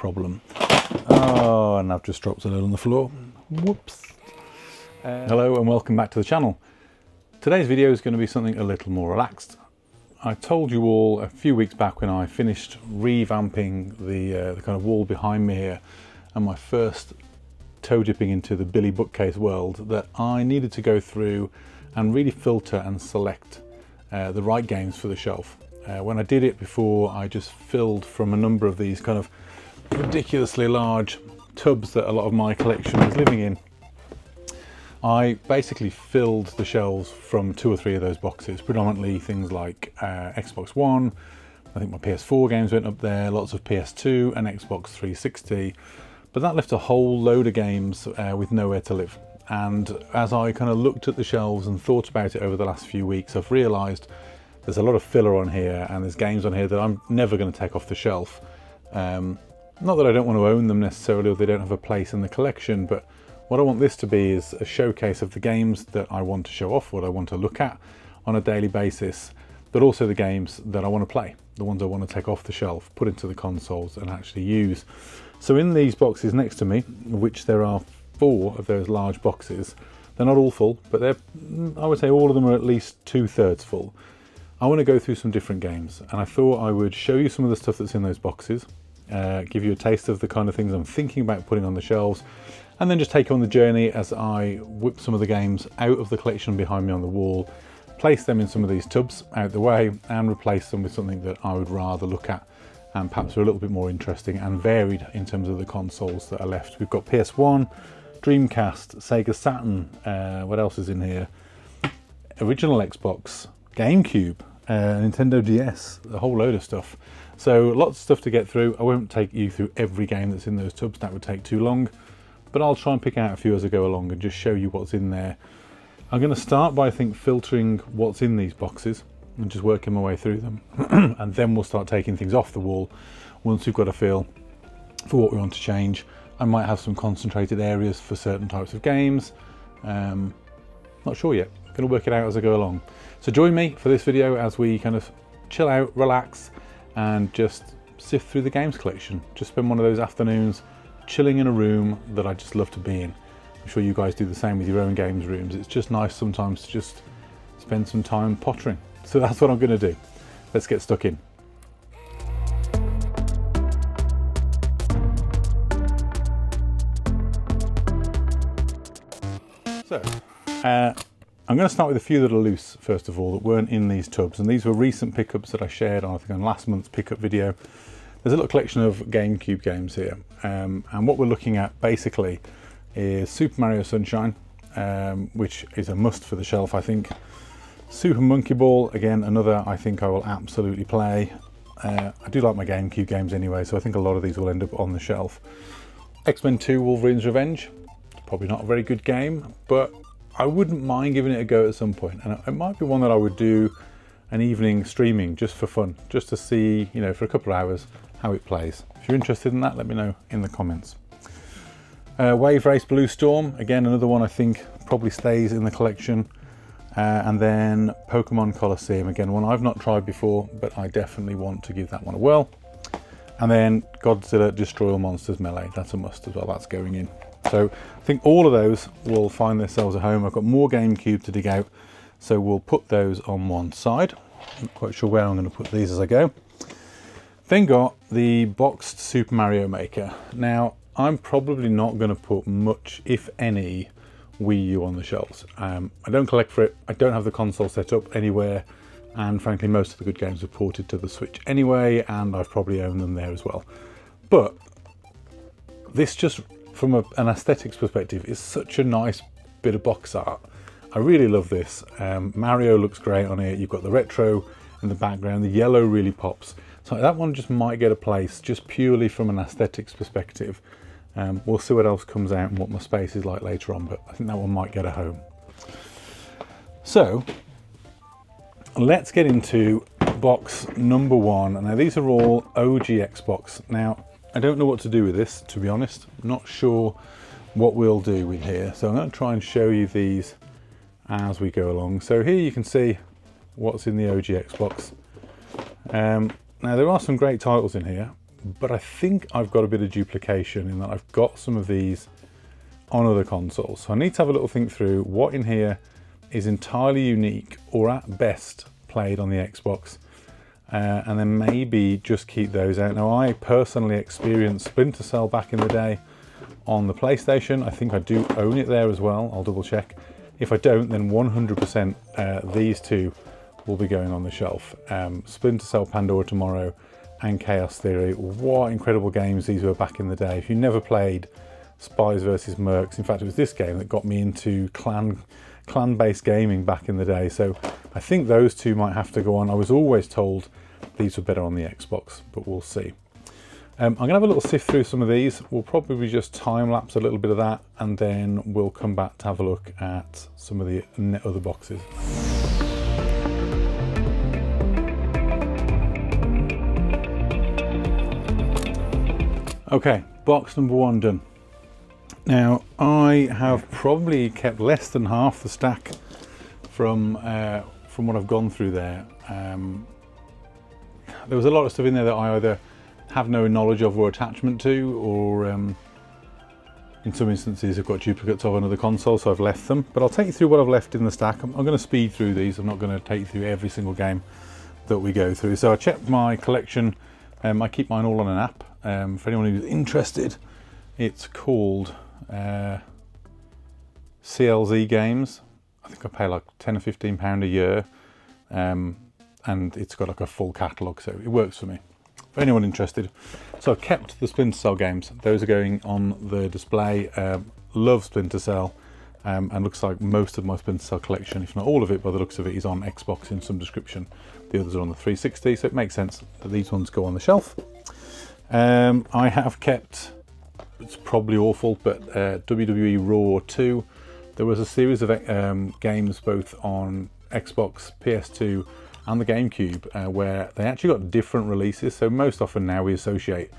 problem. Oh, and I've just dropped a little on the floor. Whoops. Hello and welcome back to the channel. Today's video is going to be something a little more relaxed. I told you all a few weeks back when I finished revamping the kind of wall behind me here and my first toe dipping into the Billy bookcase world that I needed to go through and really filter and select the right games for the shelf. When I did it before, I just filled from a number of these kind of ridiculously large tubs that a lot of my collection was living in. I basically filled the shelves from 2 or 3 of those boxes, predominantly things like Xbox One. I think my PS4 games went up there, lots of PS2 and Xbox 360. But that left a whole load of games with nowhere to live. And as I kind of looked at the shelves and thought about it over the last few weeks, I've realised there's a lot of filler on here and there's games on here that I'm never going to take off the shelf. Not that I don't want to own them necessarily or they don't have a place in the collection, but what I want this to be is a showcase of the games that I want to show off, what I want to look at on a daily basis, but also the games that I want to play, the ones I want to take off the shelf, put into the consoles and actually use. So in these boxes next to me, which there are 4 of those large boxes, they're not all full, but I would say all of them are at least 2/3 full. I want to go through some different games, and I thought I would show you some of the stuff that's in those boxes, give you a taste of the kind of things I'm thinking about putting on the shelves, and then just take you on the journey as I whip some of the games out of the collection behind me on the wall, place them in some of these tubs out the way, and replace them with something that I would rather look at and perhaps are a little bit more interesting and varied in terms of the consoles that are left. We've got PS1, Dreamcast, Sega Saturn, what else is in here? Original Xbox, GameCube, Nintendo DS, a whole load of stuff. So lots of stuff to get through. I won't take you through every game that's in those tubs, that would take too long, but I'll try and pick out a few as I go along and just show you what's in there. I'm going to start by, I think, filtering what's in these boxes and just working my way through them. And then we'll start taking things off the wall once we've got a feel for what we want to change. I might have some concentrated areas for certain types of games. Not sure yet. I'm going to work it out as I go along. So join me for this video as we kind of chill out, relax, and just sift through the games collection. Just spend one of those afternoons chilling in a room that I just love to be in. I'm sure you guys do the same with your own games rooms. It's just nice sometimes to just spend some time pottering. So that's what I'm going to do. Let's get stuck in. So, I'm going to start with a few that are loose, first of all, that weren't in these tubs. And these were recent pickups that I shared on, I think, on last month's pickup video. There's a little collection of GameCube games here. And what we're looking at, basically, is Super Mario Sunshine, which is a must for the shelf, I think. Super Monkey Ball, again, another I think I will absolutely play. I do like my GameCube games anyway, so I think a lot of these will end up on the shelf. X-Men 2 Wolverine's Revenge. Probably not a very good game, but I wouldn't mind giving it a go at some point. And it might be one that I would do an evening streaming just for fun, just to see, you know, for a couple of hours how it plays. If you're interested in that, let me know in the comments. Wave Race Blue Storm, again, another one I think probably stays in the collection. And then Pokemon Colosseum, again, one I've not tried before, but I definitely want to give that one a whirl. And then Godzilla Destroy All Monsters Melee, that's a must as well, that's going in. So I think all of those will find themselves at home. I've got more GameCube to dig out, so we'll put those on one side. I'm not quite sure where I'm going to put these as I go. Then got the boxed Super Mario Maker. Now, I'm probably not going to put much, if any, Wii U on the shelves. I don't collect for it, I don't have the console set up anywhere, and frankly most of the good games are ported to the Switch anyway, and I've probably owned them there as well. But this, just from an aesthetics perspective, is such a nice bit of box art. I really love this. Mario looks great on it, you've got the retro in the background, the yellow really pops. So that one just might get a place just purely from an aesthetics perspective. We'll see what else comes out and what my space is like later on, but I think that one might get a home. So let's get into box number 1. Now these are all OG Xbox. Now I don't know what to do with this, to be honest. I'm not sure what we'll do with here. So I'm going to try and show you these as we go along. So here you can see what's in the OG Xbox. Now there are some great titles in here, but I think I've got a bit of duplication in that I've got some of these on other consoles. So I need to have a little think through what in here is entirely unique or at best played on the Xbox, and then maybe just keep those out. Now, I personally experienced Splinter Cell back in the day on the PlayStation. I think I do own it there as well. I'll double check. If I don't, then 100% these two will be going on the shelf. Splinter Cell Pandora Tomorrow and Chaos Theory. What incredible games these were back in the day. If you never played Spies versus Mercs, in fact it was this game that got me into clan-based gaming back in the day. So I think those two might have to go on. I was always told these were better on the Xbox, but we'll see. I'm going to have a little sift through some of these. We'll probably just time-lapse a little bit of that, and then we'll come back to have a look at some of the other boxes. Okay, box number one done. Now, I have probably kept less than half the stack from what I've gone through there. There was a lot of stuff in there that I either have no knowledge of or attachment to, or in some instances I've got duplicates of another console, so I've left them. But I'll take you through what I've left in the stack. I'm going to speed through these. I'm not going to take you through every single game that we go through. So I checked my collection. I keep mine all on an app. For anyone who's interested, it's called CLZ Games. I think I pay like £10 or £15 a year, and it's got like a full catalogue, so it works for me. For anyone interested. So I've kept the Splinter Cell games. Those are going on the display. Love Splinter Cell, and looks like most of my Splinter Cell collection, if not all of it by the looks of it, is on Xbox in some description. The others are on the 360, so it makes sense that these ones go on the shelf. I have kept, it's probably awful, but WWE Raw 2. There was a series of games both on Xbox, PS2 and the GameCube where they actually got different releases. So most often now we associate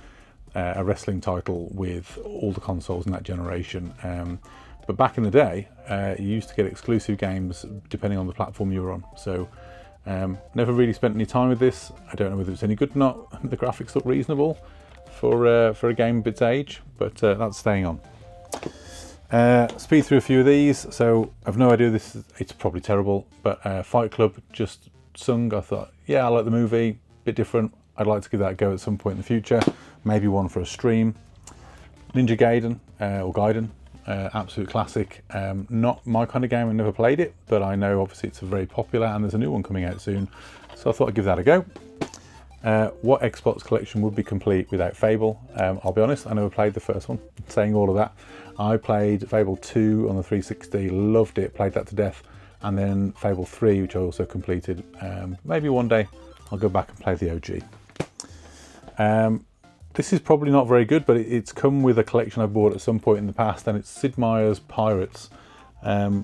a wrestling title with all the consoles in that generation. But back in the day, you used to get exclusive games depending on the platform you were on. So never really spent any time with this. I don't know whether it's any good or not. The graphics look reasonable for a game of its age, but that's staying on. Speed through a few of these. So I've no idea, it's probably terrible, but Fight Club, just sung. I thought, yeah, I like the movie, bit different. I'd like to give that a go at some point in the future. Maybe one for a stream. Ninja Gaiden, or Gaiden, absolute classic. Not my kind of game, I never played it, but I know obviously it's very popular and there's a new one coming out soon. So I thought I'd give that a go. What Xbox collection would be complete without Fable? I'll be honest, I never played the first one. Saying all of that, I played Fable 2 on the 360, loved it, played that to death, and then Fable 3, which I also completed. Maybe one day I'll go back and play the OG. This is probably not very good, but it's come with a collection I bought at some point in the past, and it's Sid Meier's Pirates. It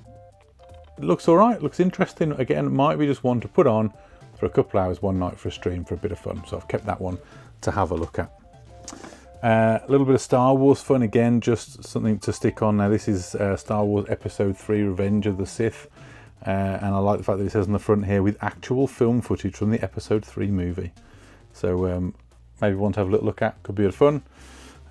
looks all right, looks interesting. Again, it might be just one to put on for a couple hours one night for a stream for a bit of fun. So I've kept that one to have a look at. A little bit of Star Wars fun, again, just something to stick on. Now this is Star Wars Episode 3 Revenge of the Sith. And I like the fact that it says on the front here, with actual film footage from the Episode 3 movie. So maybe one to have a little look at, could be a fun.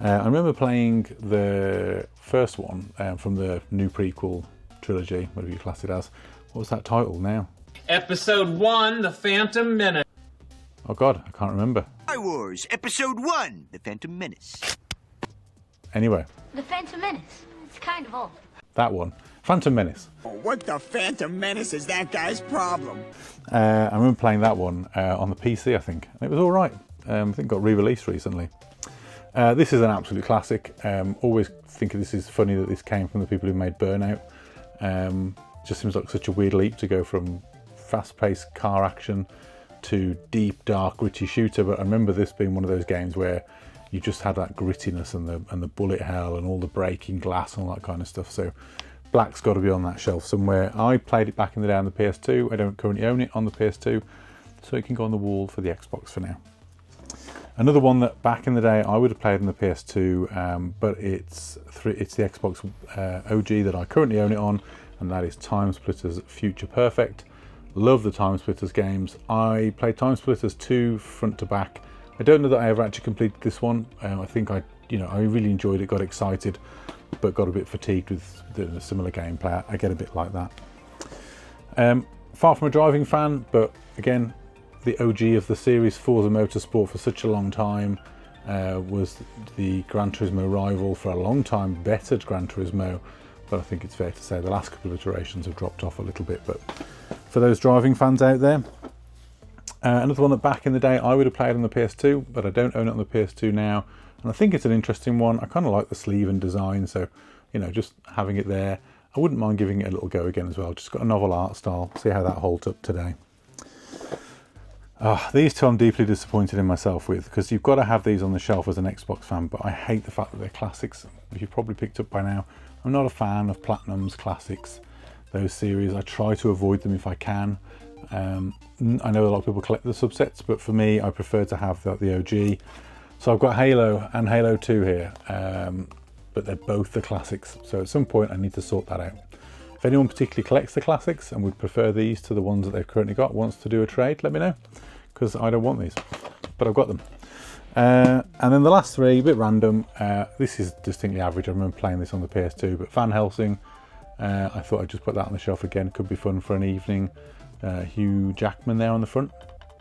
I remember playing the first one from the new prequel trilogy, whatever you class it as. What was that title now? Episode 1, The Phantom Menace. Oh God, I can't remember. Star Wars, Episode 1, The Phantom Menace. Anyway. The Phantom Menace. It's kind of old. That one. Phantom Menace. What the Phantom Menace is that guy's problem? I remember playing that one on the PC, I think. And it was all right. I think it got re-released recently. This is an absolute classic. Always think this is funny that this came from the people who made Burnout. Just seems like such a weird leap to go from fast-paced car action to deep, dark, gritty shooter. But I remember this being one of those games where you just had that grittiness and the bullet hell and all the breaking glass and all that kind of stuff. So Black's got to be on that shelf somewhere. I played it back in the day on the PS2. I don't currently own it on the PS2, so it can go on the wall for the Xbox for now. Another one that back in the day I would have played on the PS2, but it's the Xbox OG that I currently own it on, and that is Time Splitters Future Perfect. Love the Time Splitters games. I played Time Splitters 2 front to back I don't know that I ever actually completed this one. I think I really enjoyed it, got excited, but got a bit fatigued with the similar gameplay. I get a bit like that. Far from a driving fan, but again, the OG of the series, Forza Motorsport, for such a long time, was the Gran Turismo rival for a long time, bettered Gran Turismo, but I think it's fair to say the last couple of iterations have dropped off a little bit. But for those driving fans out there, another one that back in the day I would have played on the PS2, but I don't own it on the PS2 now, and I think it's an interesting one. I kind of like the sleeve and design, so just having it there, I wouldn't mind giving it a little go again as well. Just got a novel art style, see how that holds up today. These two I'm deeply disappointed in myself with, because you've got to have these on the shelf as an Xbox fan, but I hate the fact that they're classics. If you've probably picked up by now, I'm not a fan of Platinum's classics, those series. I try to avoid them if I can. I know a lot of people collect the subsets, but for me, I prefer to have the OG. So I've got Halo and Halo 2 here, but they're both the classics. So at some point I need to sort that out. If anyone particularly collects the classics and would prefer these to the ones that they've currently got, wants to do a trade, let me know, because I don't want these, but I've got them. And then the last three, a bit random. This is distinctly average. I remember playing this on the PS2, but Van Helsing, I thought I'd just put that on the shelf again. Could be fun for an evening. Hugh Jackman there on the front,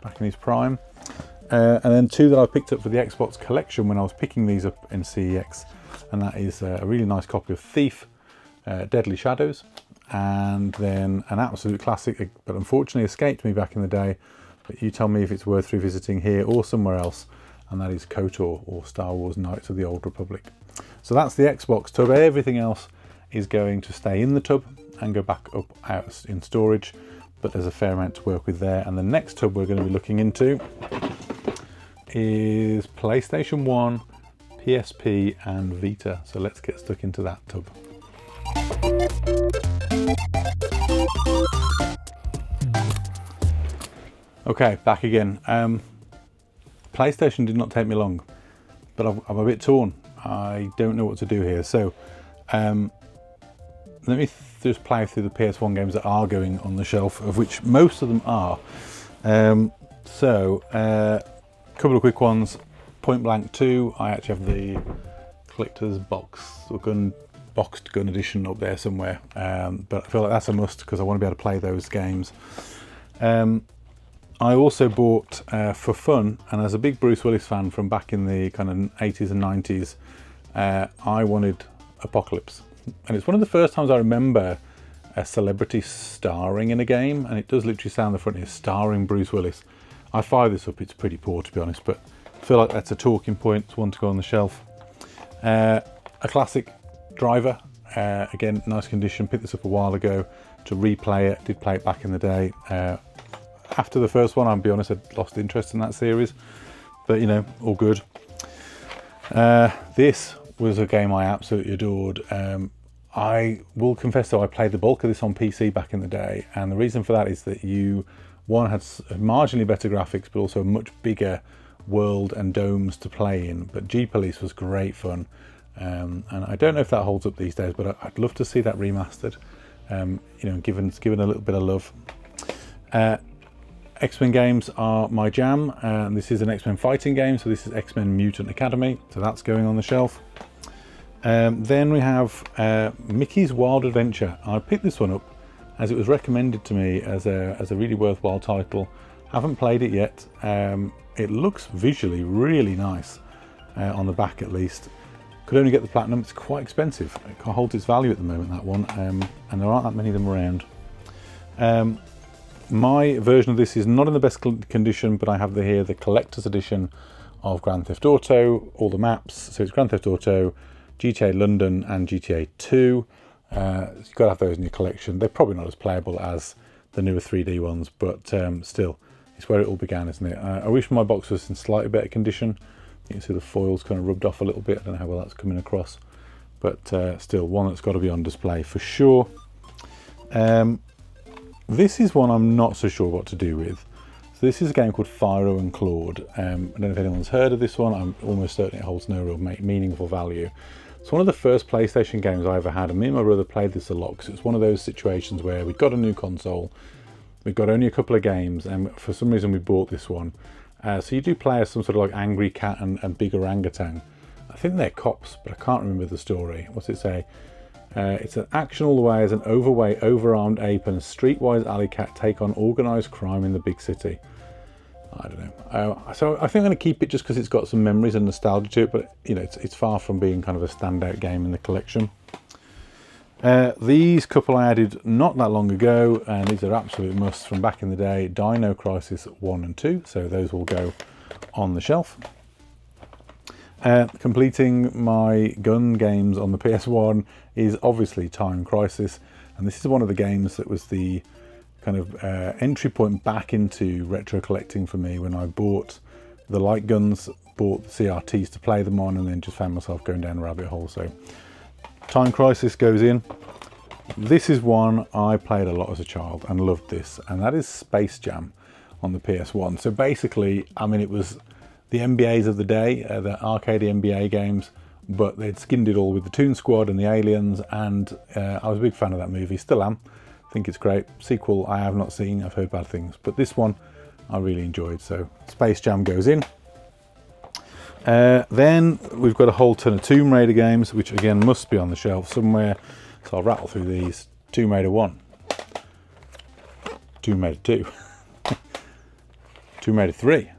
back in his prime. And then two that I picked up for the Xbox collection when I was picking these up in CEX, and that is a really nice copy of Thief, Deadly Shadows, and then an absolute classic, but unfortunately escaped me back in the day, but you tell me if it's worth revisiting here or somewhere else, and that is KOTOR, or Star Wars Knights of the Old Republic. So that's the Xbox tub. Everything else is going to stay in the tub and go back up out in storage, but there's a fair amount to work with there. And the next tub we're going to be looking into is PlayStation 1, PSP and Vita. So let's get stuck into that tub. Okay, back again. PlayStation did not take me long, but I'm a bit torn. I don't know what to do here. So let me just play through the PS1 games that are going on the shelf, of which most of them are. A couple of quick ones. Point Blank 2, I actually have the collector's box or boxed gun edition up there somewhere, but I feel like that's a must because I want to be able to play those games. I also bought for fun, and as a big Bruce Willis fan from back in the kind of 80s and 90s, I wanted Apocalypse, and it's one of the first times I remember a celebrity starring in a game, and it does literally say on the front here, starring Bruce Willis. I fire this up, it's pretty poor to be honest, but I feel like that's a talking point. It's one to go on the shelf. A classic Driver, again, nice condition. Picked this up a while ago to replay it. Did play it back in the day. After the first one, I'll be honest, I'd lost interest in that series, but all good. This was a game I absolutely adored. I will confess though, I played the bulk of this on PC back in the day, and the reason for that is that one had marginally better graphics, but also a much bigger world and domes to play in. But G-Police was great fun, and I don't know if that holds up these days, but I'd love to see that remastered. Given a little bit of love. X-Men games are my jam, and this is an X-Men fighting game, so this is X-Men Mutant Academy, so that's going on the shelf. Then we have Mickey's Wild Adventure. I picked this one up as it was recommended to me as a really worthwhile title. Haven't played it yet. It looks visually really nice, on the back at least. Could only get the Platinum. It's quite expensive. It holds its value at the moment, that one, and there aren't that many of them around. My version of this is not in the best condition, but I have here the collector's edition of Grand Theft Auto, all the maps. So it's Grand Theft Auto, GTA London and GTA 2. So you've got to have those in your collection. They're probably not as playable as the newer 3D ones, but still, it's where it all began, isn't it? I wish my box was in slightly better condition. You can see the foil's kind of rubbed off a little bit. I don't know how well that's coming across, but still one that's got to be on display for sure. This is one I'm not so sure what to do with. So this is a game called Fyro and Claude. I don't know if anyone's heard of this one. I'm almost certain it holds no real meaningful value. It's one of the first PlayStation games I ever had, and me and my brother played this a lot because it's one of those situations where we'd got a new console, we'd got only a couple of games, and for some reason we bought this one. So you do play as some sort of like angry cat and big orangutan. I think they're cops, but I can't remember the story. What's it say? It's an action all the way as an overweight, overarmed ape and a streetwise alley cat take on organised crime in the big city. I don't know. So I think I'm going to keep it just because it's got some memories and nostalgia to it, but you know, it's far from being kind of a standout game in the collection. These couple I added not that long ago, and these are absolute musts from back in the day. Dino Crisis 1 and 2, so those will go on the shelf. Completing my gun games on the PS1 is obviously Time Crisis, and this is one of the games that was the kind of entry point back into retro collecting for me, when I bought the light guns, bought the CRTs to play them on, and then just found myself going down a rabbit hole. So Time Crisis goes in. This is one I played a lot as a child and loved this, and that is Space Jam on the PS1. So basically, I mean, it was the NBAs of the day, the arcade NBA games, but they'd skinned it all with the Toon Squad and the aliens, and I was a big fan of that movie, still am. I think it's great. Sequel I have not seen, I've heard bad things, but this one I really enjoyed. So Space Jam goes in. Then we've got a whole ton of Tomb Raider games, which again must be on the shelf somewhere. So I'll rattle through these. Tomb Raider 1, Tomb Raider 2, Tomb Raider 3,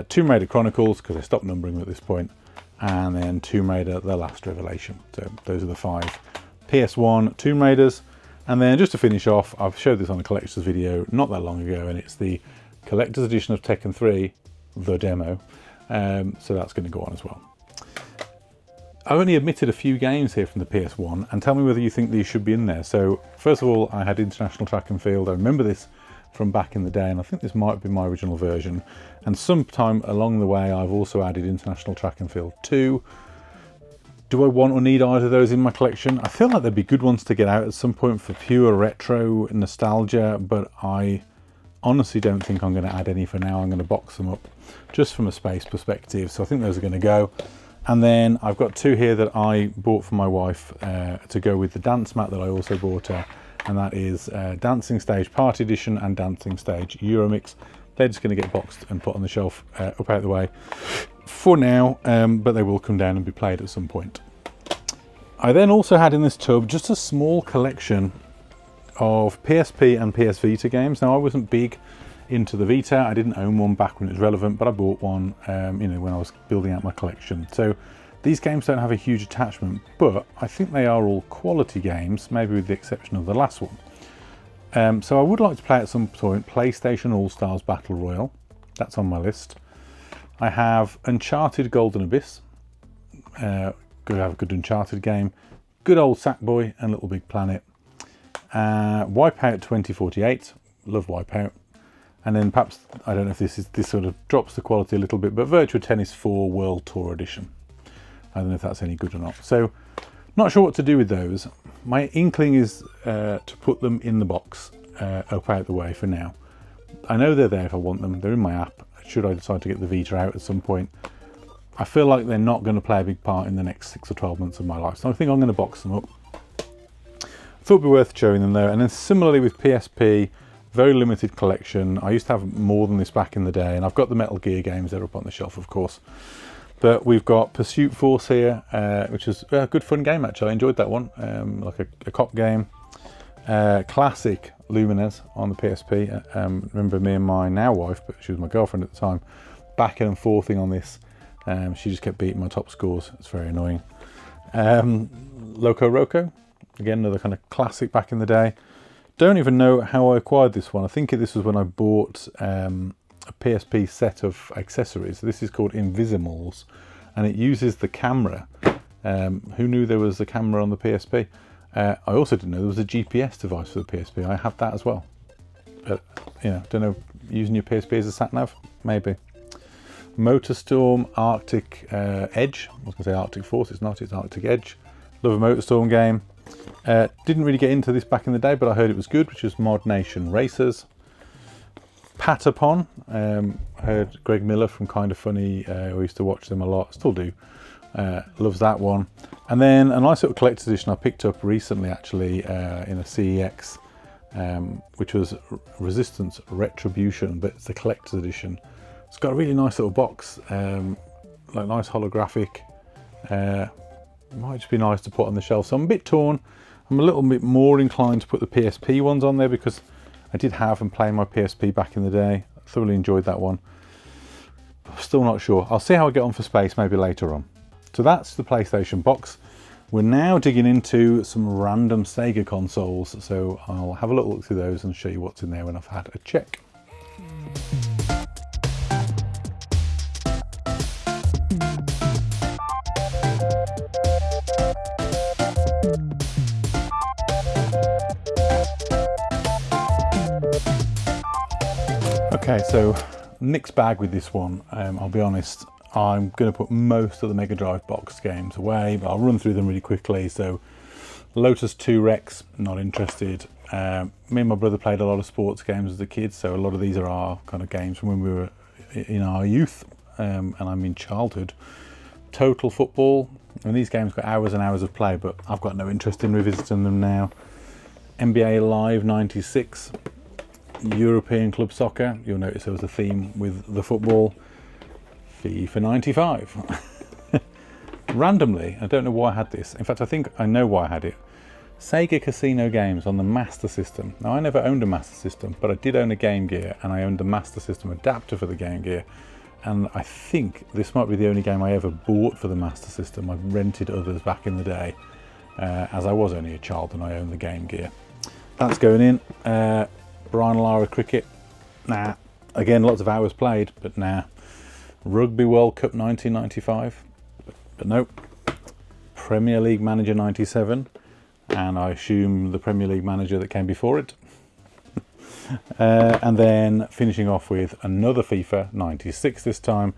Tomb Raider Chronicles, because I stopped numbering them at this point, and then Tomb Raider The Last Revelation. So those are the 5 PS1 Tomb Raiders. And then just to finish off, I've showed this on a collector's video not that long ago, and it's the collector's edition of Tekken 3, the demo. So that's going to go on as well. I only omitted a few games here from the PS1, and tell me whether you think these should be in there. So first of all, I had International Track and Field. I remember this from back in the day, and I think this might be my original version. And sometime along the way, I've also added International Track and Field 2. Do I want or need either of those in my collection? I feel like they'd be good ones to get out at some point for pure retro nostalgia, but I honestly don't think I'm going to add any for now. I'm going to box them up just from a space perspective. So I think those are going to go. And then I've got 2 here that I bought for my wife to go with the dance mat that I also bought her, and that is Dancing Stage Party Edition and Dancing Stage Euromix. They're just going to get boxed and put on the shelf up out the way for now, but they will come down and be played at some point. I then also had in this tub just a small collection of PSP and PS Vita games. Now, I wasn't big into the Vita. I didn't own one back when it was relevant, but I bought one you know, when I was building out my collection. So these games don't have a huge attachment, but I think they are all quality games, maybe with the exception of the last one. So I would like to play at some point PlayStation All-Stars Battle Royale. That's on my list. I have Uncharted Golden Abyss. Good to have a good Uncharted game. Good old Sackboy and Little Big Planet. Wipeout 2048. Love Wipeout. And then perhaps, I don't know if this sort of drops the quality a little bit, but Virtua Tennis 4 World Tour Edition. I don't know if that's any good or not. So, not sure what to do with those. My inkling is to put them in the box, up out the way for now. I know they're there if I want them. They're in my app. Should I decide to get the Vita out at some point, I feel like they're not going to play a big part in the next 6 or 12 months of my life. So I think I'm going to box them up. Thought it'd be worth showing them though. And then similarly with PSP, very limited collection. I used to have more than this back in the day, and I've got the Metal Gear games. They're up on the shelf, of course. But we've got Pursuit Force here, which is a good fun game actually. I enjoyed that one, like a cop game. Classic Lumines on the PSP. Remember me and my now wife, but she was my girlfriend at the time, backing and forthing on this. She just kept beating my top scores. It's very annoying. Loco Roco, again another kind of classic back in the day. Don't even know how I acquired this one. I think this was when I bought a PSP set of accessories. This is called Invisimals, and it uses the camera. Who knew there was a camera on the PSP? I also didn't know there was a GPS device for the PSP. I have that as well. But, you know, don't know, using your PSP as a sat-nav? Maybe. MotorStorm Arctic Edge. I was going to say Arctic Force, it's not, it's Arctic Edge. Love a MotorStorm game. Didn't really get into this back in the day, but I heard it was good, which is Mod Nation Racers. Patapon. Heard Greg Miller from Kind of Funny. We used to watch them a lot, still do. Loves that one. And then a nice little collector's edition I picked up recently actually in a CEX, which was Resistance Retribution, but it's a collector's edition. It's got a really nice little box, like nice holographic. Might just be nice to put on the shelf. So I'm a bit torn. I'm a little bit more inclined to put the PSP ones on there because I did have and play my PSP back in the day. I thoroughly enjoyed that one. I'm still not sure. I'll see how I get on for space maybe later on. So that's the PlayStation box. We're now digging into some random Sega consoles. So I'll have a little look through those and show you what's in there when I've had a check. Okay, so mixed bag with this one. I'll be honest, I'm going to put most of the Mega Drive box games away, but I'll run through them really quickly. So Lotus 2 Rex, not interested. Me and my brother played a lot of sports games as a kid, so a lot of these are our kind of games from when we were in our youth, and I mean childhood. Total Football, and these games got hours and hours of play, but I've got no interest in revisiting them now. NBA Live 96. European Club Soccer, you'll notice there was a theme with the football. FIFA 95. Randomly, I don't know why I had this. In fact, I think I know why I had it. Sega Casino games on the Master System. Now, I never owned a Master System, but I did own a Game Gear, and I owned a Master System adapter for the Game Gear. And I think this might be the only game I ever bought for the Master System. I've rented others back in the day, as I was only a child and I owned the Game Gear. That's going in. Brian Lara Cricket, nah. Again, lots of hours played, but nah. Rugby World Cup 1995, but nope. Premier League Manager 97, and I assume the Premier League Manager that came before it. And then finishing off with another FIFA 96 this time,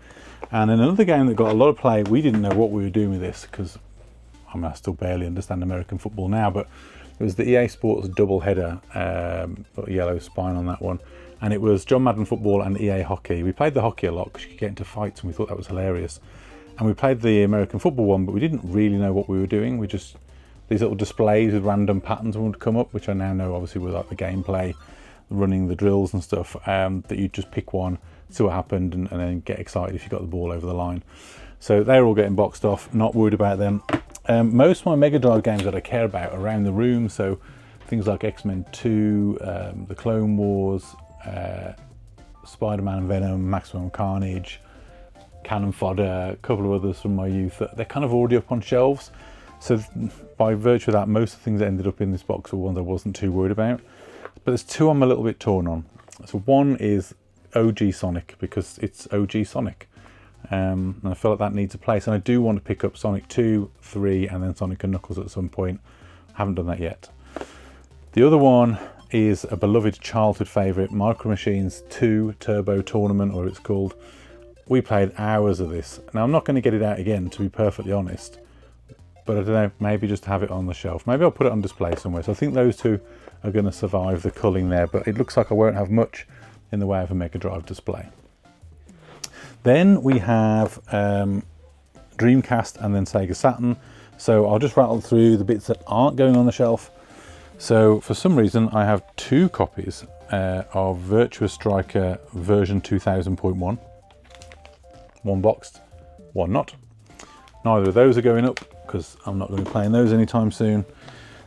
and another game that got a lot of play. We didn't know what we were doing with this because I still barely understand American football now, but it was the EA Sports double header, got a yellow spine on that one, and it was John Madden Football and EA Hockey. We played the hockey a lot because you could get into fights, and we thought that was hilarious. And we played the American football one, but we didn't really know what we were doing. We just, these little displays with random patterns would come up, which I now know obviously was like the gameplay, running the drills and stuff, that you'd just pick one, see what happened, and then get excited if you got the ball over the line. So they're all getting boxed off, not worried about them. Most of my Mega Drive games that I care about are around the room, so things like X-Men 2, the Clone Wars, Spider-Man and Venom, Maximum Carnage, Cannon Fodder, a couple of others from my youth. They're kind of already up on shelves, so by virtue of that, most of the things that ended up in this box were ones I wasn't too worried about. But there's two I'm a little bit torn on. So one is OG Sonic, because it's OG Sonic. And I feel like that needs a place, and I do want to pick up Sonic 2, 3 and then Sonic and Knuckles at some point. Haven't done that yet. The other one is a beloved childhood favourite, Micro Machines 2 Turbo Tournament, or it's called. We played hours of this. Now I'm not going to get it out again, to be perfectly honest, but I don't know, maybe just have it on the shelf. Maybe I'll put it on display somewhere. So I think those two are going to survive the culling there, but it looks like I won't have much in the way of a Mega Drive display. Then we have Dreamcast and then Sega Saturn. So I'll just rattle through the bits that aren't going on the shelf. So for some reason I have two copies of Virtua Striker version 2000.1. One boxed, one not. Neither of those are going up because I'm not going to be playing those anytime soon.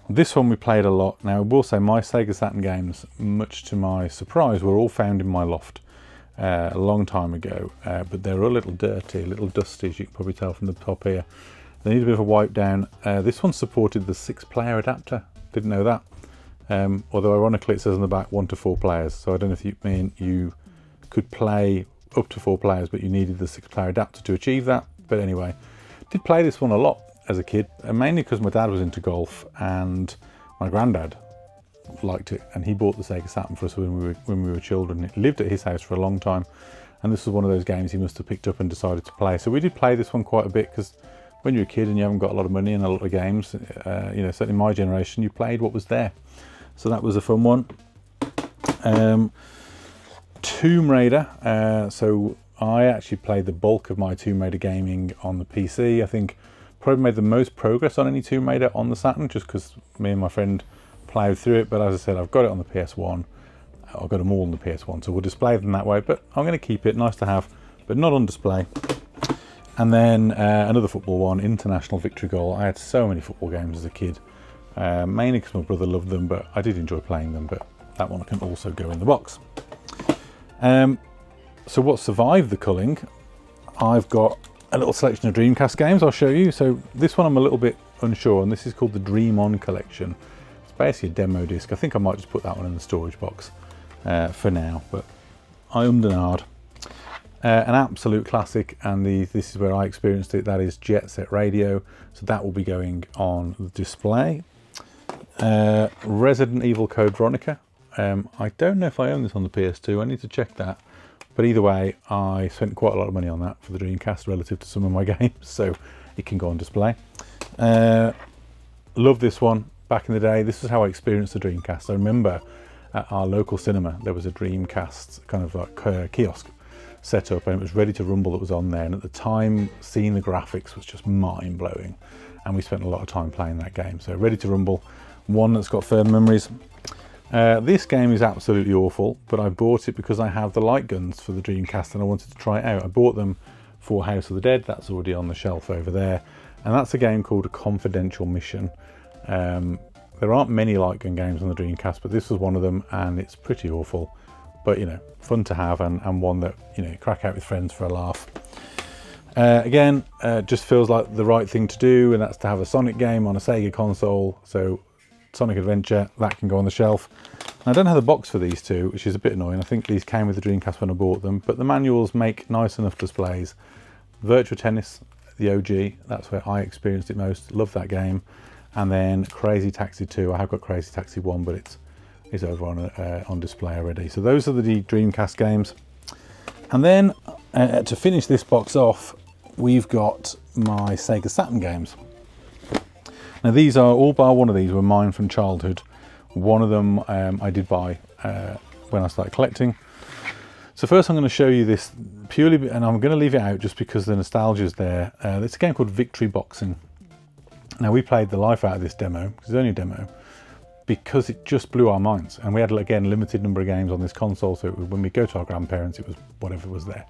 This one we played a lot. Now I will say my Sega Saturn games, much to my surprise, were all found in my loft. A long time ago, but they're a little dirty, a little dusty, as you can probably tell from the top here. They need a bit of a wipe down. This one supported the 6-player adapter. Didn't know that. Although ironically it says on the back 1 to 4 players. So I don't know if you mean you could play up to 4 players, but you needed the 6-player adapter to achieve that. But anyway, did play this one a lot as a kid, and mainly because my dad was into golf and my granddad liked it, and he bought the Sega Saturn for us when we were children. It lived at his house for a long time, and this was one of those games he must have picked up and decided to play. So we did play this one quite a bit, because when you're a kid and you haven't got a lot of money and a lot of games, you know, certainly my generation, you played what was there. So that was a fun one. Tomb Raider. So I actually played the bulk of my Tomb Raider gaming on the PC. I think probably made the most progress on any Tomb Raider on the Saturn, just because me and my friend ploughed through it. But as I said, I've got it on the PS1. I've got them all on the PS1, so we'll display them that way. But I'm going to keep it. Nice to have but not on display. And then another football one, International Victory Goal. I had so many football games as a kid, mainly because my brother loved them, but I did enjoy playing them, but that one can also go in the box. So what survived the culling? I've got a little selection of Dreamcast games I'll show you. So this one I'm a little bit unsure, and this is called the Dream On Collection. It's basically a demo disc. I think I might just put that one in the storage box for now, but I ummed and ahed. An absolute classic, and this is where I experienced it. That is Jet Set Radio, so that will be going on the display. Resident Evil Code Veronica. I don't know if I own this on the PS2. I need to check that. But either way, I spent quite a lot of money on that for the Dreamcast relative to some of my games, so it can go on display. Love this one. Back in the day, this is how I experienced the Dreamcast. I remember at our local cinema there was a Dreamcast kind of like kiosk set up, and it was Ready to Rumble that was on there, and at the time seeing the graphics was just mind-blowing, and we spent a lot of time playing that game. So Ready to Rumble, one that's got further memories. This game is absolutely awful, but I bought it because I have the light guns for the Dreamcast and I wanted to try it out. I bought them for House of the Dead. That's already on the shelf over there, and that's a game called A Confidential Mission. There aren't many light gun games on the Dreamcast, but this was one of them, and it's pretty awful, but you know, fun to have, and one that, you know, crack out with friends for a laugh. Again, just feels like the right thing to do, and that's to have a Sonic game on a Sega console. So Sonic Adventure, that can go on the shelf. I don't have the box for these two, which is a bit annoying. I think these came with the Dreamcast when I bought them, but the manuals make nice enough displays. Virtua Tennis, the OG, that's where I experienced it most. Love that game. And then Crazy Taxi 2. I have got Crazy Taxi 1, but it's over on display already. So those are the Dreamcast games. And then to finish this box off, we've got my Sega Saturn games. Now these are, all bar one of these were mine from childhood. One of them I did buy when I started collecting. So first I'm going to show you this purely, and I'm going to leave it out just because the nostalgia is there. It's a game called Victory Boxing. Now we played the life out of this demo, because it's only a demo, because it just blew our minds. And we had, again, limited number of games on this console, so when we go to our grandparents, it was whatever was there.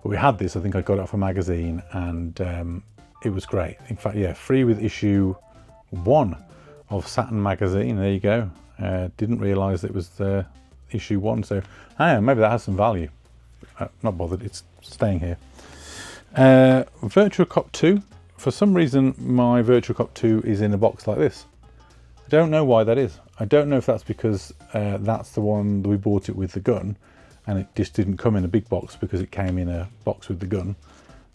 But we had this, I think I got it off a magazine, and it was great. In fact, yeah, free with issue 1 of Saturn magazine. There you go. Didn't realise it was issue 1, so maybe that has some value. Not bothered, it's staying here. Virtua Cop 2. For some reason, my Virtua Cop 2 is in a box like this. I don't know why that is. I don't know if that's because that's the one that we bought it with the gun, and it just didn't come in a big box because it came in a box with the gun.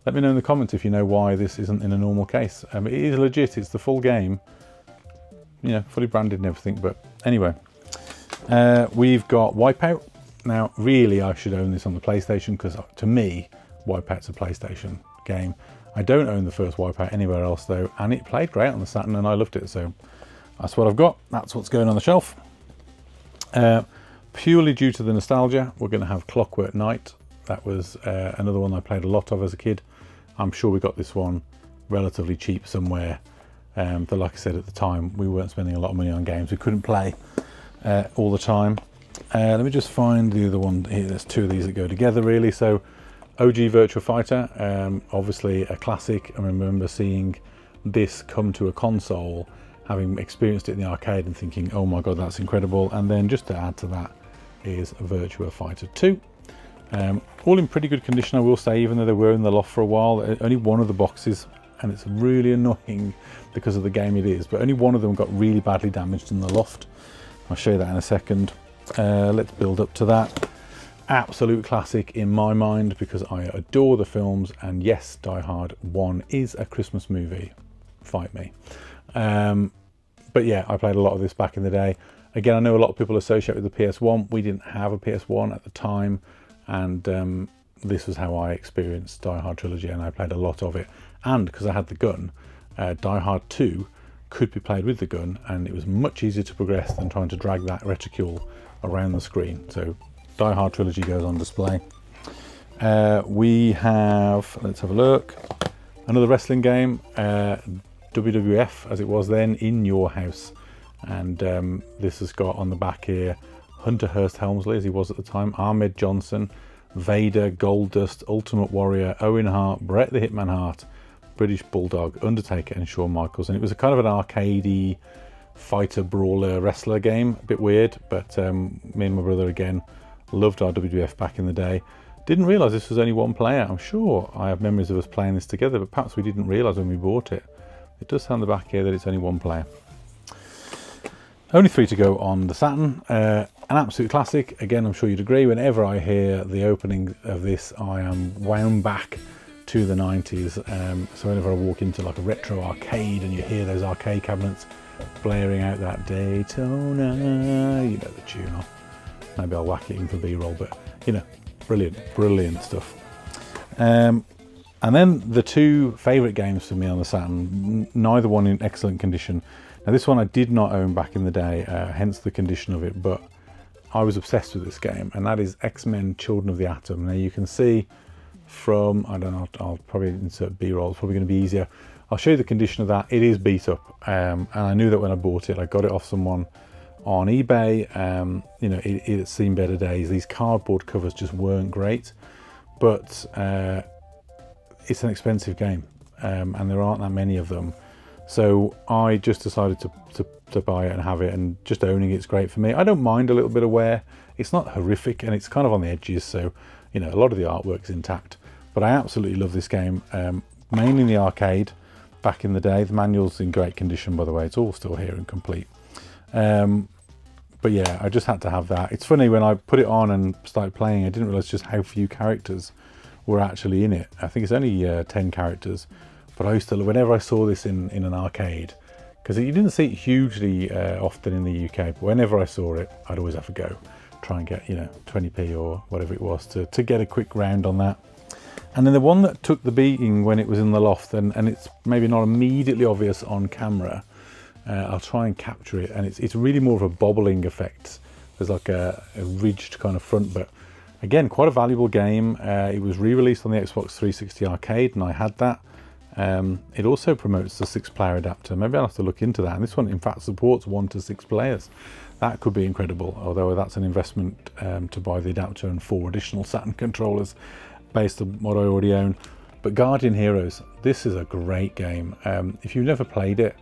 Let me know in the comments if you know why this isn't in a normal case. It is legit, it's the full game, you know, fully branded and everything, but anyway. We've got Wipeout. Now, really, I should own this on the PlayStation, because to me, Wipeout's a PlayStation game. I don't own the first Wipeout anywhere else though, and it played great on the Saturn and I loved it, so that's what I've got. That's what's going on the shelf. Purely due to the nostalgia, we're going to have Clockwork Knight. That was another one I played a lot of as a kid. I'm sure we got this one relatively cheap somewhere, but like I said at the time, we weren't spending a lot of money on games we couldn't play all the time. Let me just find the other one here. There's two of these that go together really. So OG Virtua Fighter, obviously a classic. I remember seeing this come to a console, having experienced it in the arcade and thinking, oh my god, that's incredible. And then just to add to that is Virtua Fighter 2. All in pretty good condition, I will say, even though they were in the loft for a while. Only one of the boxes, and it's really annoying because of the game it is, but only one of them got really badly damaged in the loft. I'll show you that in a second. Let's build up to that. Absolute classic in my mind because I adore the films, and yes, Die Hard 1 is a Christmas movie. Fight me. But yeah, I played a lot of this back in the day. Again, I know a lot of people associate with the PS1. We didn't have a PS1 at the time, and this was how I experienced Die Hard Trilogy, and I played a lot of it. And because I had the gun, Die Hard 2 could be played with the gun, and it was much easier to progress than trying to drag that reticule around the screen. So Die Hard Trilogy goes on display. We have, let's have a look, another wrestling game, WWF as it was then, In Your House. And this has got on the back here Hunter Hearst Helmsley, as he was at the time, Ahmed Johnson, Vader, Goldust, Ultimate Warrior, Owen Hart, Bret the Hitman Hart, British Bulldog, Undertaker and Shawn Michaels. And it was a kind of an arcadey fighter brawler wrestler game. A bit weird, but me and my brother again loved our WWF back in the day. Didn't realise this was only one player. I'm sure I have memories of us playing this together, but perhaps we didn't realise when we bought it. It does say on the back here that it's only one player. Only 3 to go on the Saturn. An absolute classic. Again, I'm sure you'd agree. Whenever I hear the opening of this, I am wound back to the 90s. So whenever I walk into like a retro arcade and you hear those arcade cabinets blaring out that Daytona, you know the tune. Maybe I'll whack it in for B-roll, but you know, brilliant stuff. And then the 2 favourite games for me on the Saturn, neither one in excellent condition. Now this one I did not own back in the day, hence the condition of it, but I was obsessed with this game, and that is X-Men Children of the Atom. Now you can see from, I don't know, I'll probably insert B-roll, it's probably going to be easier. I'll show you the condition of that. It is beat up, and I knew that when I bought it. I got it off someone on eBay. You know, it had seen better days. These cardboard covers just weren't great, but it's an expensive game, and there aren't that many of them. So I just decided to buy it and have it, and just owning it's great for me. I don't mind a little bit of wear. It's not horrific, and it's kind of on the edges, so you know, a lot of the artwork's intact. But I absolutely love this game, mainly in the arcade back in the day. The manual's in great condition, by the way. It's all still here and complete. But yeah, I just had to have that. It's funny, when I put it on and started playing, I didn't realise just how few characters were actually in it. I think it's only 10 characters. But I used to, whenever I saw this in an arcade, because you didn't see it hugely often in the UK, but whenever I saw it, I'd always have to go try and get, you know, 20p or whatever it was to get a quick round on that. And then the one that took the beating when it was in the loft, and it's maybe not immediately obvious on camera, I'll try and capture it, and it's really more of a bobbling effect. There's like a ridged kind of front, but again, quite a valuable game. It was re-released on the Xbox 360 arcade, and I had that. It also promotes the 6-player adapter. Maybe I'll have to look into that. And this one, in fact, supports 1 to 6 players. That could be incredible, although that's an investment to buy the adapter and 4 additional Saturn controllers based on what I already own. But Guardian Heroes, this is a great game. If you've never played it,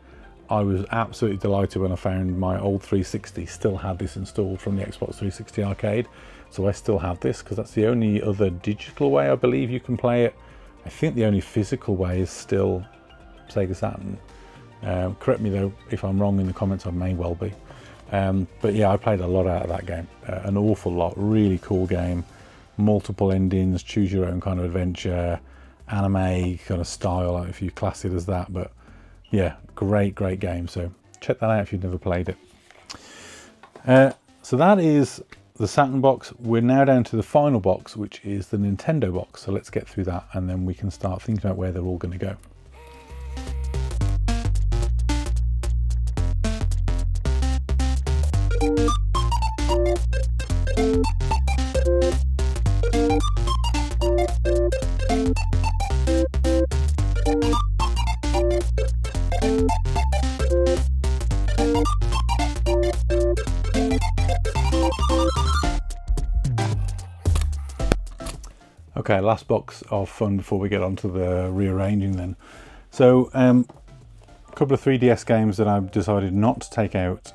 I was absolutely delighted when I found my old 360 still had this installed from the Xbox 360 arcade. So I still have this, because that's the only other digital way I believe you can play it. I think the only physical way is still Sega Saturn. Correct me though if I'm wrong in the comments, I may well be. But yeah, I played a lot out of that game, an awful lot. Really cool game, multiple endings, choose your own kind of adventure, anime kind of style, if you class it as that. But yeah, great game. So check that out if you've never played it. So that is the Saturn box. We're now down to the final box, which is the Nintendo box. So let's get through that, and then we can start thinking about where they're all going to go. Okay, last box of fun before we get on to the rearranging then. So a couple of 3DS games that I've decided not to take out.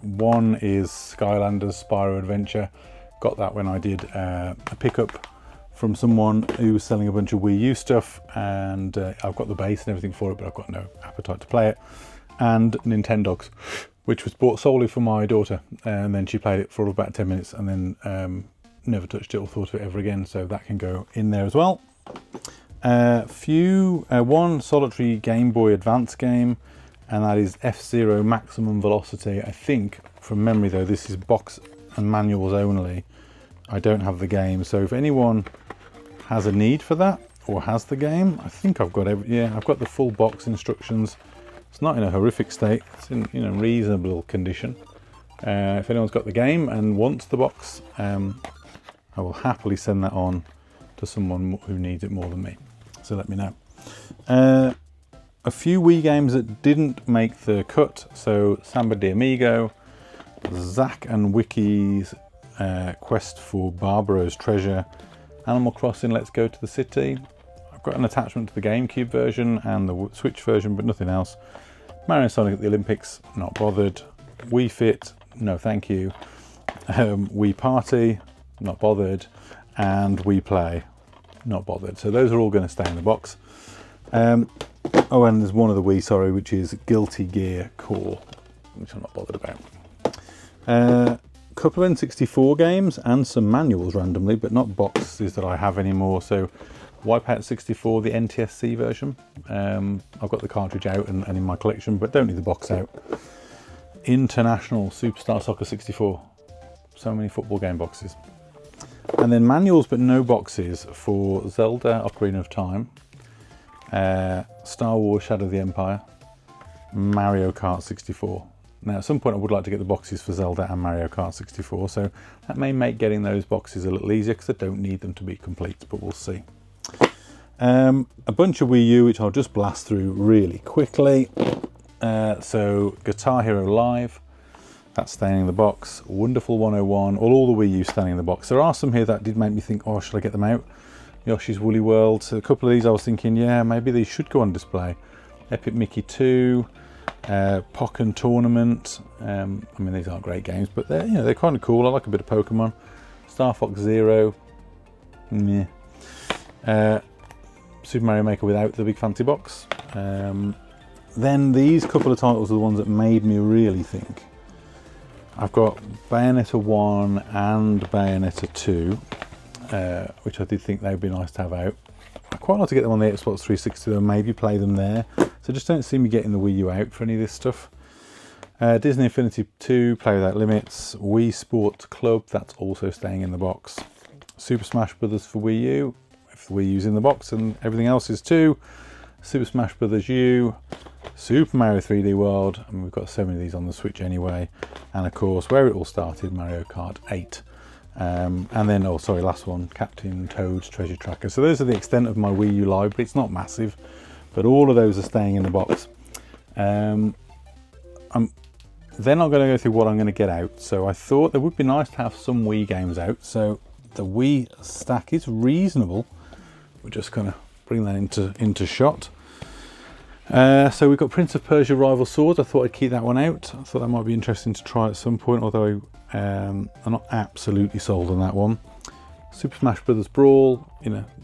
One is Skylanders Spyro Adventure. Got that when I did a pickup from someone who was selling a bunch of Wii U stuff, and I've got the base and everything for it, but I've got no appetite to play it. And Nintendogs, which was bought solely for my daughter, and then she played it for about 10 minutes and then never touched it or thought of it ever again, so that can go in there as well. One solitary Game Boy Advance game, and that is F-Zero Maximum Velocity. I think from memory though, this is box and manuals only. I don't have the game, so if anyone has a need for that or has the game, I think I've got I've got the full box instructions. It's not in a horrific state, it's in reasonable condition. If anyone's got the game and wants the box, I will happily send that on to someone who needs it more than me. So let me know. A few Wii games that didn't make the cut. So Samba de Amigo, Zack and Wiki's Quest for Barbaro's Treasure, Animal Crossing Let's Go to the City. I've got an attachment to the GameCube version and the Switch version, but nothing else. Mario and Sonic at the Olympics, not bothered. Wii Fit, no thank you. Wii Party, not bothered. And Wii Play, not bothered. So those are all going to stay in the box. Oh, and there's one of the Wii, sorry, which is Guilty Gear Core, which I'm not bothered about. Couple of N64 games and some manuals randomly, but not boxes that I have anymore. So Wipeout 64, the NTSC version. I've got the cartridge out and in my collection, but don't need the box out. International Superstar Soccer 64. So many football game boxes. And then manuals, but no boxes for Zelda Ocarina of Time, Star Wars Shadow of the Empire, Mario Kart 64. Now, at some point I would like to get the boxes for Zelda and Mario Kart 64, so that may make getting those boxes a little easier because I don't need them to be complete, but we'll see. A bunch of Wii U, which I'll just blast through really quickly. So Guitar Hero Live, that's staying in the box. Wonderful 101, all the Wii U staying in the box. There are some here that did make me think, oh, should I get them out? Yoshi's Woolly World, so a couple of these I was thinking, yeah, maybe these should go on display. Epic Mickey 2, Pokken Tournament. I mean, these aren't great games, but they're kind of cool. I like a bit of Pokemon. Star Fox Zero, meh. Super Mario Maker without the big fancy box. Then these couple of titles are the ones that made me really think. I've got Bayonetta 1 and Bayonetta 2, which I did think they'd be nice to have out. I quite like to get them on the Xbox 360 and maybe play them there. So just don't see me getting the Wii U out for any of this stuff. Disney Infinity 2, Play Without Limits. Wii Sports Club, that's also staying in the box. Super Smash Bros. For Wii U, if the Wii U's in the box and everything else is too. Super Smash Bros. U, Super Mario 3D World, and we've got so many of these on the Switch anyway. And of course, where it all started, Mario Kart 8. And then, oh sorry, last one, Captain Toad's Treasure Tracker. So those are the extent of my Wii U library. It's not massive, but all of those are staying in the box. Then I'm going to go through what I'm going to get out. So I thought it would be nice to have some Wii games out. So the Wii stack is reasonable. We're just going to bring that into shot. So we've got Prince of Persia Rival Swords. I thought I'd keep that one out. I thought that might be interesting to try at some point, although I'm not absolutely sold on that one. Super Smash Bros. Brawl,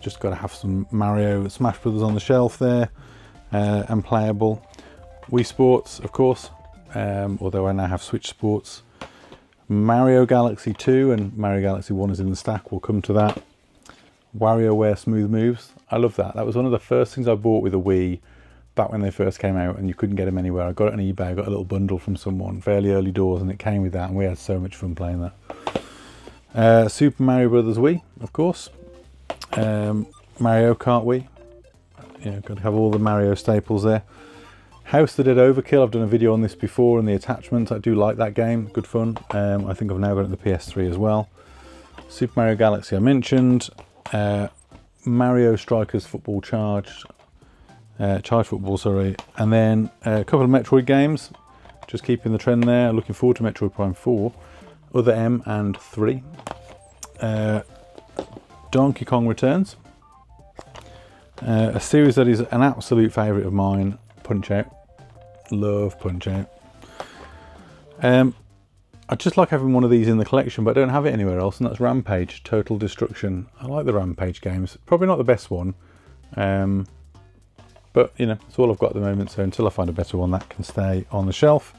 just got to have some Mario Smash Bros. On the shelf there, and playable. Wii Sports, of course, although I now have Switch Sports. Mario Galaxy 2 and Mario Galaxy 1 is in the stack, we'll come to that. WarioWare Smooth Moves, I love that. That was one of the first things I bought with a Wii back when they first came out and you couldn't get them anywhere. I got it on eBay, I got a little bundle from someone, fairly early doors, and it came with that and we had so much fun playing that. Super Mario Brothers Wii, of course. Mario Kart Wii, got to have all the Mario staples there. House the Dead Overkill, I've done a video on this before and the attachments, I do like that game, good fun. I think I've now got it on the PS3 as well. Super Mario Galaxy I mentioned. Mario Strikers Football Charged Football, sorry. And then a couple of Metroid games, just keeping the trend there. Looking forward to Metroid Prime 4, Other M and 3. Donkey Kong Returns. A series that is an absolute favourite of mine, Punch-Out. Love Punch-Out. I just like having one of these in the collection, but I don't have it anywhere else, and that's Rampage Total Destruction. I like the Rampage games. Probably not the best one, but it's all I've got at the moment, so until I find a better one, that can stay on the shelf.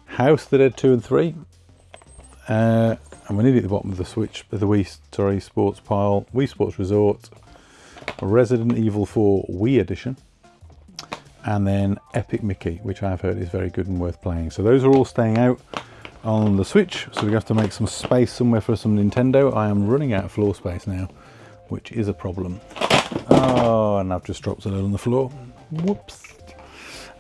House the Dead 2 and 3. And we're nearly at the bottom of the Switch, the Wii Sports pile. Wii Sports Resort. Resident Evil 4 Wii Edition. And then Epic Mickey, which I've heard is very good and worth playing. So those are all staying out on the Switch, so we have to make some space somewhere for some Nintendo. I am running out of floor space now, which is a problem. Oh, and I've just dropped a little on the floor. Whoops.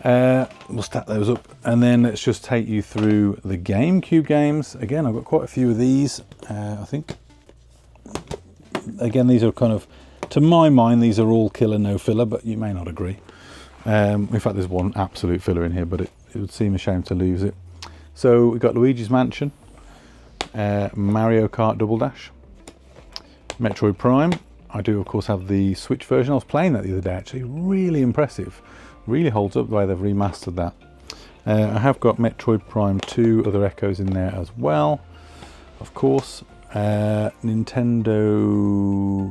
We'll stack those up, and then let's just take you through the GameCube games. Again, I've got quite a few of these, I think. Again, these are kind of, to my mind, these are all killer, no filler, but you may not agree. In fact, there's one absolute filler in here, but it would seem a shame to lose it. So we've got Luigi's Mansion, Mario Kart Double Dash, Metroid Prime. I do of course have the Switch version. I was playing that the other day actually, really impressive. Really holds up the way they've remastered that. I have got Metroid Prime 2, other echoes in there as well, of course. Nintendo,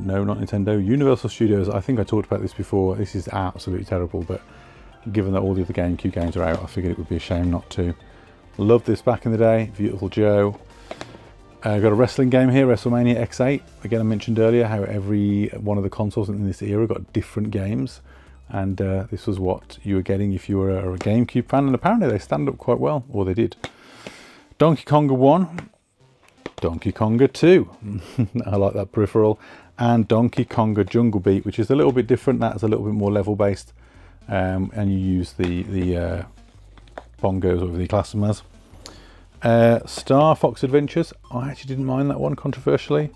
no, not Nintendo, Universal Studios. I think I talked about this before. This is absolutely terrible, but given that all the other GameCube games are out, I figured it would be a shame not to. Loved this back in the day, Beautiful Joe. Got a wrestling game here, WrestleMania X8. Again, I mentioned earlier how every one of the consoles in this era got different games, and this was what you were getting if you were a GameCube fan, and apparently they stand up quite well, or they did. Donkey Konga 1, Donkey Konga 2, I like that peripheral, and Donkey Konga Jungle Beat, which is a little bit different. That's a little bit more level based, and you use the bongos, or the class them as. Star Fox Adventures, I actually didn't mind that one, controversially.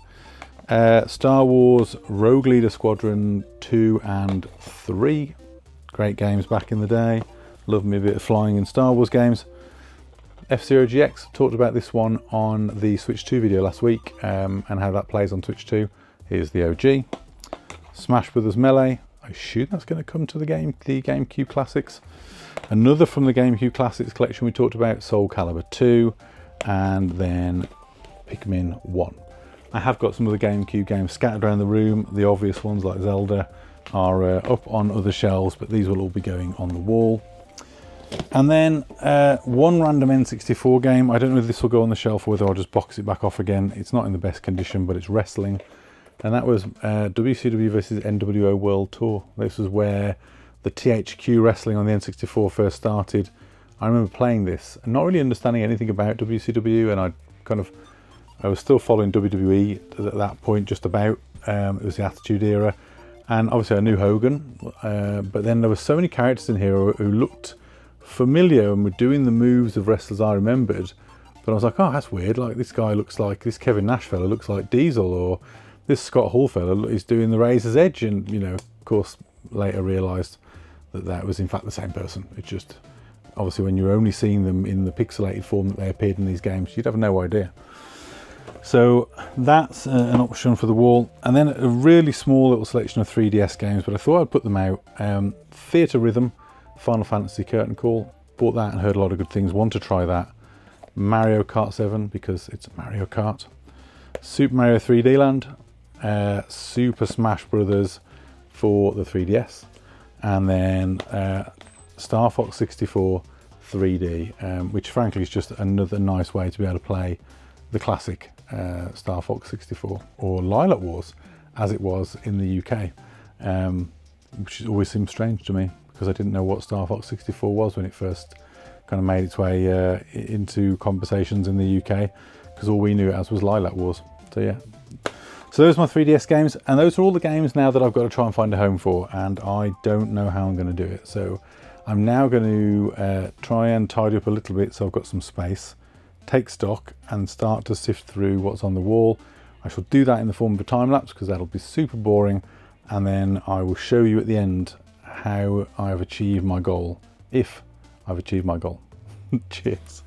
Star Wars Rogue Leader Squadron 2 and 3, great games back in the day. Love me a bit of flying in Star Wars games. F-Zero GX, talked about this one on the Switch 2 video last week, and how that plays on Switch 2. Here's the OG. Smash Brothers Melee, I assume that's going to come to the GameCube Classics. Another from the GameCube Classics collection we talked about, Soul Calibur 2, and then Pikmin 1. I have got some of the GameCube games scattered around the room. The obvious ones like Zelda are up on other shelves, but these will all be going on the wall. And then one random N64 game. I don't know if this will go on the shelf or whether I'll just box it back off again. It's not in the best condition, but it's wrestling. And that was WCW versus NWO World Tour. This was where the THQ wrestling on the N64 first started. I remember playing this and not really understanding anything about WCW, and I was still following WWE at that point, just about. It was the Attitude Era, and obviously I knew Hogan, but then there were so many characters in here who looked familiar and were doing the moves of wrestlers I remembered, but I was like, oh, that's weird, like this guy looks like, this Kevin Nash fella looks like Diesel, or this Scott Hall fella is doing the Razor's Edge, and of course later realised that was in fact the same person. It's just, obviously when you're only seeing them in the pixelated form that they appeared in these games, you'd have no idea. So that's an option for the wall. And then a really small little selection of 3DS games, but I thought I'd put them out. Theatre Rhythm, Final Fantasy Curtain Call. Bought that and heard a lot of good things. Want to try that. Mario Kart 7, because it's Mario Kart. Super Mario 3D Land. Super Smash Brothers for the 3DS. And then Star Fox 64 3D, which frankly is just another nice way to be able to play the classic Star Fox 64, or Lilac Wars as it was in the UK, which always seems strange to me because I didn't know what Star Fox 64 was when it first kind of made its way into conversations in the UK, because all we knew it as was Lilac Wars. So yeah, so those are my 3DS games, and those are all the games now that I've got to try and find a home for, and I don't know how I'm going to do it. So I'm now going to try and tidy up a little bit so I've got some space, take stock and start to sift through what's on the wall. I shall do that in the form of a time lapse because that'll be super boring, and then I will show you at the end how I've achieved my goal, if I've achieved my goal. Cheers.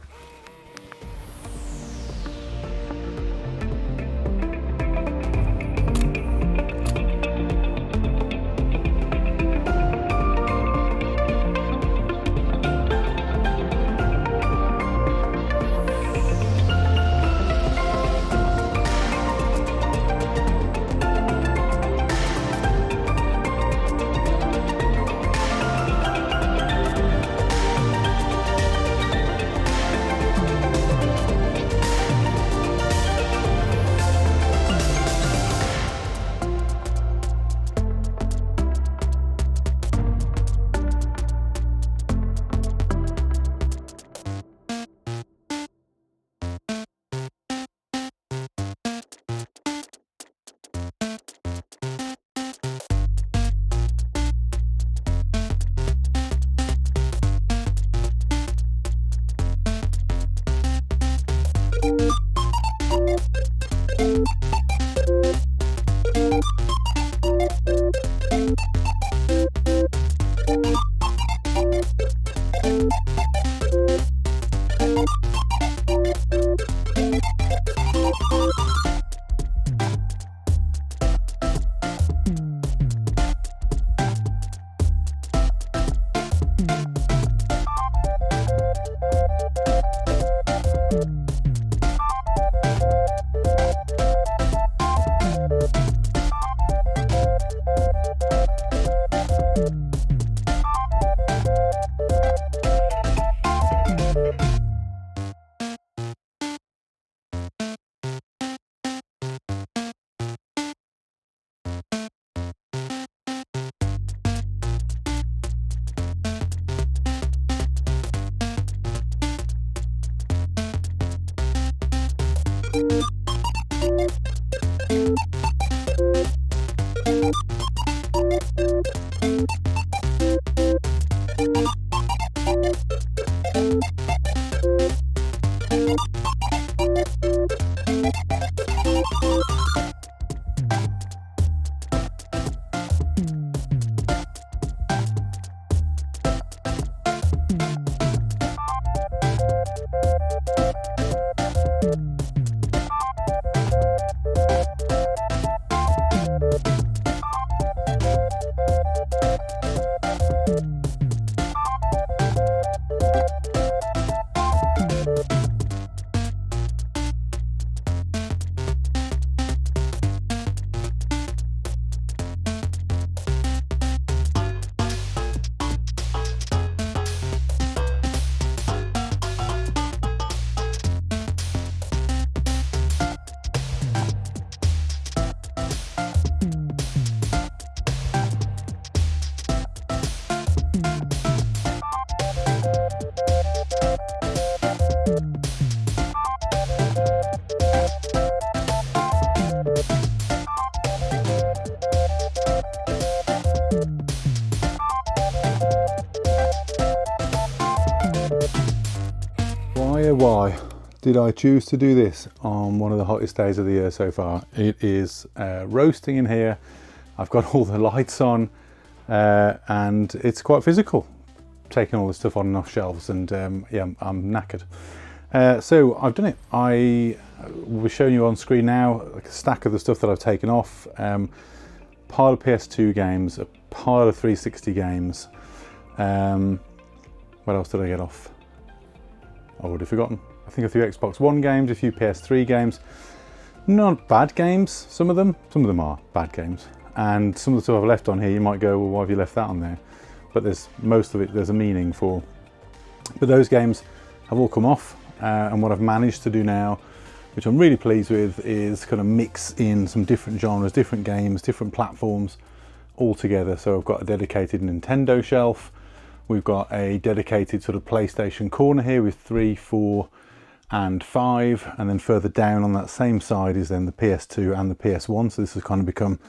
Why oh why did I choose to do this on one of the hottest days of the year so far? It is roasting in here. I've got all the lights on and it's quite physical, taking all the stuff on and off shelves, and yeah, I'm knackered. So I've done it. I was showing you on screen now like a stack of the stuff that I've taken off. Pile of PS2 games, a pile of 360 games. What else did I get off? I've already forgotten. I think a few Xbox One games, a few PS3 games. Not bad games, some of them. Some of them are bad games. And some of the stuff I've left on here, you might go, well, why have you left that on there? But there's most of it, there's a meaning for. But those games have all come off. And what I've managed to do now, which I'm really pleased with, is kind of mix in some different genres, different games, different platforms all together. So I've got a dedicated Nintendo shelf. We've got a dedicated sort of PlayStation corner here with 3, 4 and 5, and then further down on that same side is then the PS2 and the PS1. So this has kind of become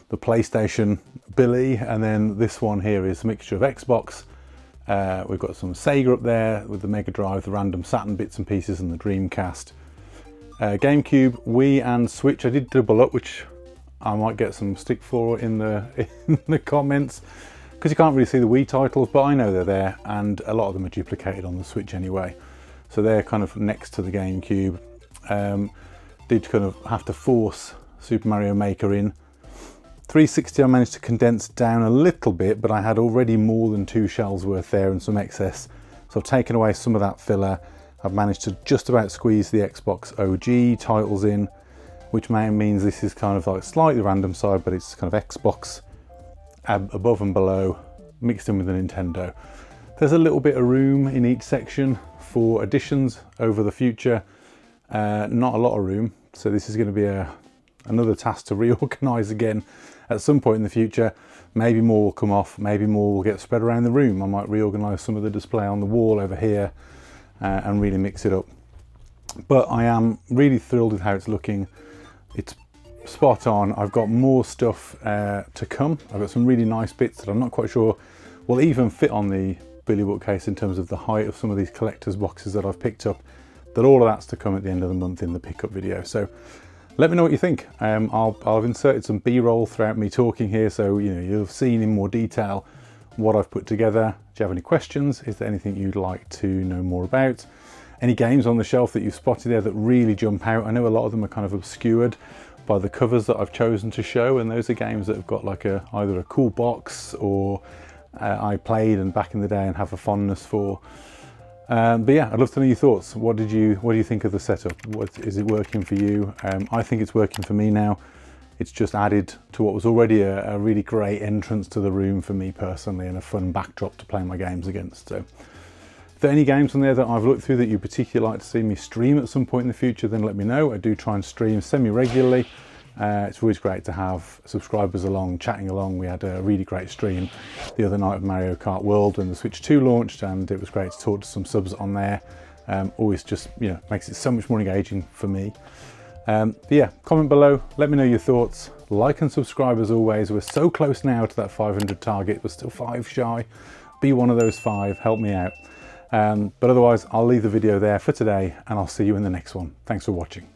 the PlayStation Billy, and then this one here is a mixture of Xbox. We've got some Sega up there with the Mega Drive, the random Saturn bits and pieces, and the Dreamcast. GameCube, Wii and Switch. I did double up, which I might get some stick for in the comments, because you can't really see the Wii titles, but I know they're there, and a lot of them are duplicated on the Switch anyway. So they're kind of next to the GameCube. Did kind of have to force Super Mario Maker in. 360 I managed to condense down a little bit, but I had already more than 2 shelves worth there and some excess. So I've taken away some of that filler. I've managed to just about squeeze the Xbox OG titles in, which means this is kind of like slightly random side, but it's kind of Xbox above and below, mixed in with the Nintendo. There's a little bit of room in each section for additions over the future. Not a lot of room, so this is going to be another task to reorganize again at some point in the future. Maybe more will come off, maybe more will get spread around the room. I might reorganize some of the display on the wall over here and really mix it up. But I am really thrilled with how it's looking. It's spot on. I've got more stuff to come. I've got some really nice bits that I'm not quite sure will even fit on the Billy bookcase in terms of the height of some of these collector's boxes that I've picked up. But all of that's to come at the end of the month in the pickup video. So let me know what you think. I've inserted some B-roll throughout me talking here, so you know, you'll have seen in more detail what I've put together. Do you have any questions? Is there anything you'd like to know more about? Any games on the shelf that you've spotted there that really jump out? I know a lot of them are kind of obscured by the covers that I've chosen to show, and those are games that have got like either a cool box or I played and back in the day and have a fondness for. But yeah, I'd love to know your thoughts. What do you think of the setup? Is it working for you? I think it's working for me now. It's just added to what was already a really great entrance to the room for me personally, and a fun backdrop to play my games against. So if there are any games on there that I've looked through that you particularly like to see me stream at some point in the future, then let me know. I do try and stream semi-regularly. It's always great to have subscribers along, chatting along. We had a really great stream the other night of Mario Kart World when the Switch 2 launched, and it was great to talk to some subs on there. Always just, you know, makes it so much more engaging for me. But yeah, comment below, let me know your thoughts. Like and subscribe as always. We're so close now to that 500 target. We're still 5 shy. Be one of those 5, help me out. But otherwise, I'll leave the video there for today, and I'll see you in the next one. Thanks for watching.